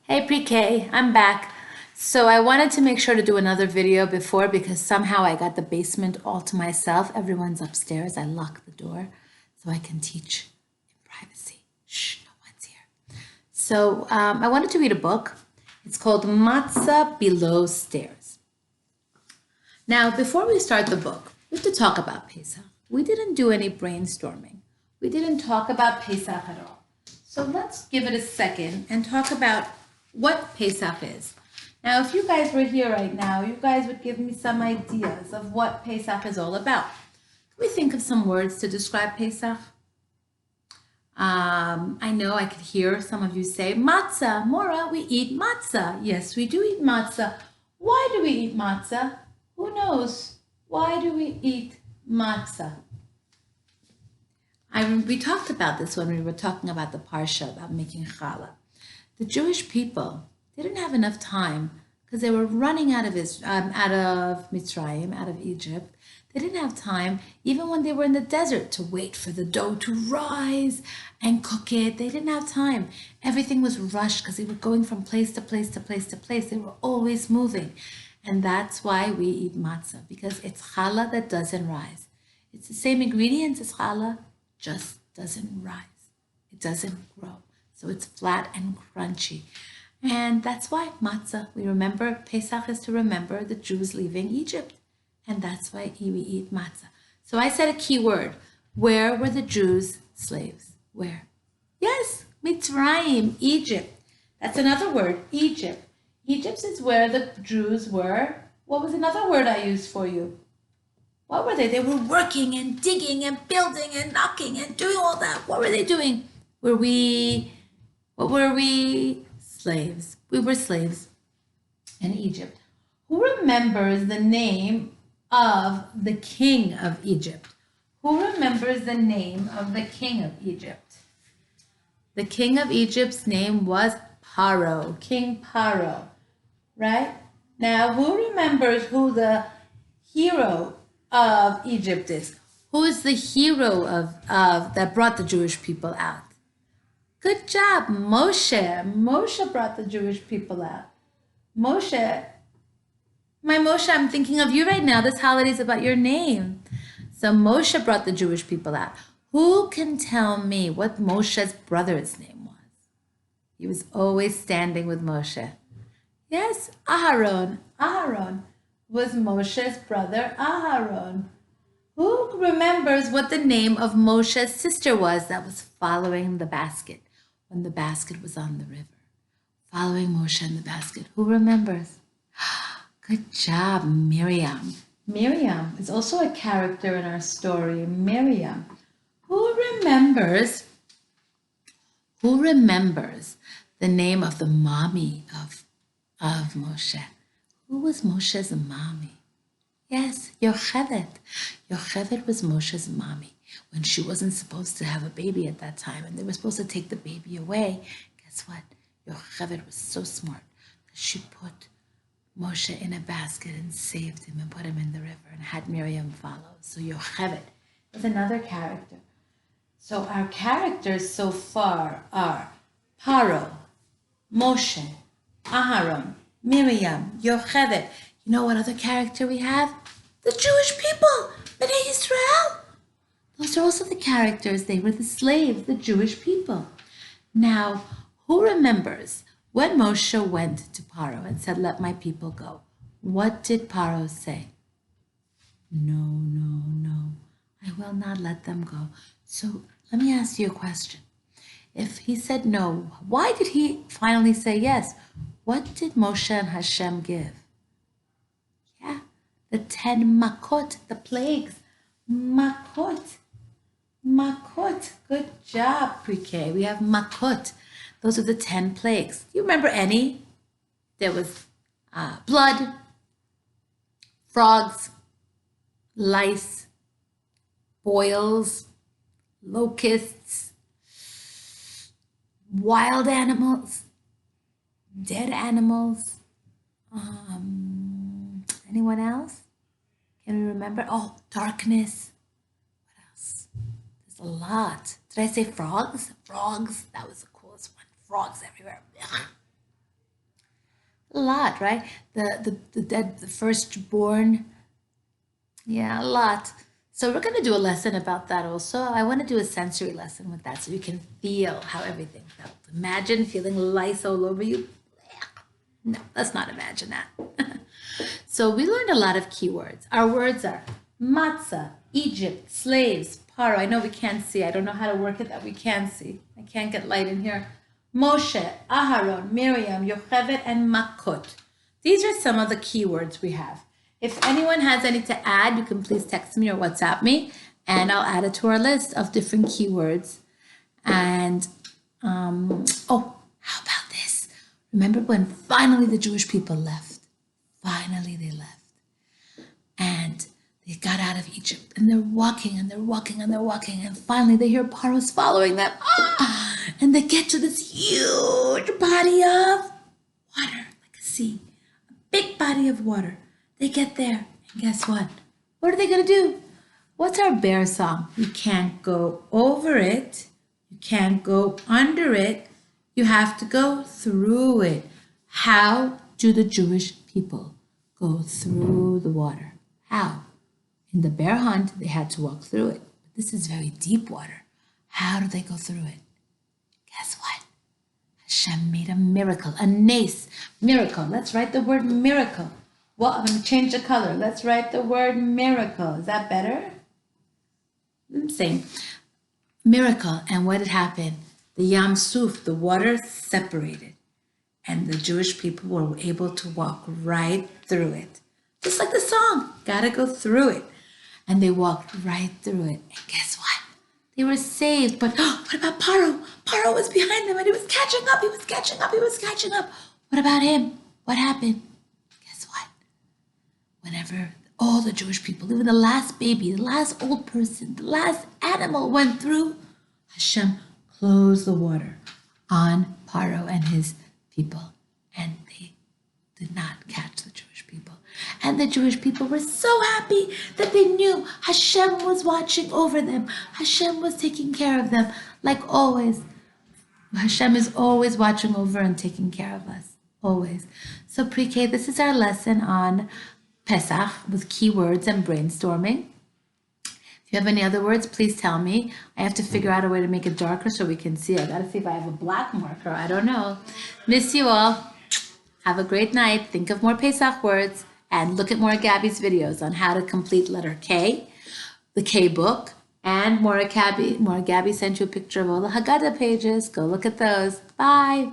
Hey pre-K, I'm back. So I wanted to make sure to do another video before because somehow I got the basement all to myself. Everyone's upstairs. I locked the door so I can teach in privacy. Shh, no one's here. So I wanted to read a book. It's called Matzah Below Stairs. Now, before we start the book, we have to talk about Pesach. We didn't do any brainstorming. We didn't talk about Pesach at all. So let's give it a second and talk about what Pesach is. Now, if you guys were here right now, you guys would give me some ideas of what Pesach is all about. Can we think of some words to describe Pesach? I know I could hear some of you say, matzah. Mora, we eat matzah. Yes, we do eat matzah. Why do we eat matzah? Who knows? Why do we eat matzah? We talked about this when we were talking about the Parsha, about making challah. The Jewish people didn't have enough time because they were running out of Mitzrayim, out of Egypt. They didn't have time, even when they were in the desert, to wait for the dough to rise and cook it. They didn't have time. Everything was rushed because they were going from place to place to place to place. They were always moving. And that's why we eat matzah, because it's challah that doesn't rise. It's the same ingredients as challah, just doesn't rise. It doesn't grow. So it's flat and crunchy. And that's why matzah, we remember, Pesach is to remember the Jews leaving Egypt. And that's why we eat matzah. So I said a key word. Where were the Jews slaves? Where? Yes, Mitzrayim, Egypt. That's another word, Egypt. Egypt is where the Jews were. What was another word I used for you? What were they? They were working and digging and building and knocking and doing all that. What were they doing? What were we? Slaves. We were slaves in Egypt. Who remembers the name of the king of Egypt? Who remembers the name of the king of Egypt? The king of Egypt's name was Paro, King Paro, right? Now, who remembers who the hero of Egypt is? Who is the hero of that brought the Jewish people out? Good job, Moshe. Moshe brought the Jewish people out. Moshe, my Moshe, I'm thinking of you right now. This holiday is about your name. So Moshe brought the Jewish people out. Who can tell me what Moshe's brother's name was? He was always standing with Moshe. Yes, Aharon. Aharon was Moshe's brother, Aharon. Who remembers what the name of Moshe's sister was that was following the basket when the basket was on the river? Following Moshe in the basket. Who remembers? Good job, Miriam. Miriam is also a character in our story, Miriam. Who remembers the name of the mommy of Moshe? Who was Moshe's mommy? Yes, Yocheved. Yocheved was Moshe's mommy when she wasn't supposed to have a baby at that time, and they were supposed to take the baby away. Guess what? Yocheved was so smart that she put Moshe in a basket and saved him and put him in the river and had Miriam follow. So Yocheved is another character. So our characters so far are Paro, Moshe, Aharon, Miriam, Yocheved. You know what other character we have? The Jewish people, Bnei Israel. Those are also the characters. They were the slaves, the Jewish people. Now, who remembers when Moshe went to Paro and said, "Let my people go"? What did Paro say? No, no, no. I will not let them go. So let me ask you a question. If he said no, why did he finally say yes? What did Moshe and Hashem give? Yeah, the 10 makot, the plagues. Makot. Makot. Good job, pre-K. We have makot. Those are the 10 plagues. Do you remember any? There was blood, frogs, lice, boils, locusts, wild animals, dead animals. Anyone else? Can we remember? Oh, darkness. What else? There's a lot. Did I say frogs? Frogs. That was the coolest one. Frogs everywhere. lot, right? The dead, the firstborn. Yeah, a lot. So we're going to do a lesson about that also. I want to do a sensory lesson with that so you can feel how everything felt. Imagine feeling lice all over you. No, let's not imagine that. So we learned a lot of keywords. Our words are matzah, Egypt, slaves, paro. I know we can't see. I don't know how to work it that we can see. I can't get light in here. Moshe, Aharon, Miriam, Yocheved, and Makot. These are some of the keywords we have. If anyone has any to add, you can please text me or WhatsApp me, and I'll add it to our list of different keywords. And, oh, how about this? Remember when finally the Jewish people left? Finally they left. And they got out of Egypt, and they're walking, and they're walking, and they're walking, and finally they hear Paro's following them. And they get to this huge body of water, like a sea, a big body of water. They get there, and guess what? What are they going to do? What's our bear song? You can't go over it. You can't go under it. You have to go through it. How do the Jewish people go through the water? How? In the bear hunt, they had to walk through it. But this is very deep water. How do they go through it? Guess what? Hashem made a miracle, a nace, miracle. Let's write the word miracle. Well, I'm going to change the color. Let's write the word miracle. Is that better? Same. Miracle. And what had happened? The Yam Suf, the water separated. And the Jewish people were able to walk right through it. Just like the song, gotta go through it. And they walked right through it. And guess what? They were saved. But what about Paro? Paro was behind them and he was catching up. He was catching up. He was catching up. What about him? What happened? Guess what? Whenever all the Jewish people, even the last baby, the last old person, the last animal went through, Hashem closed the water on Paro and his people. And they did not catch the Jewish people. And the Jewish people were so happy that they knew Hashem was watching over them. Hashem was taking care of them, like always. Hashem is always watching over and taking care of us, always. So pre-K, this is our lesson on Pesach with keywords and brainstorming. If you have any other words, please tell me. I have to figure out a way to make it darker so we can see. I gotta see if I have a black marker. I don't know. Miss you all. Have a great night. Think of more Pesach words and look at more Gabby's videos on how to complete letter K, the K book, and more Gabby sent you a picture of all the Haggadah pages. Go look at those. Bye.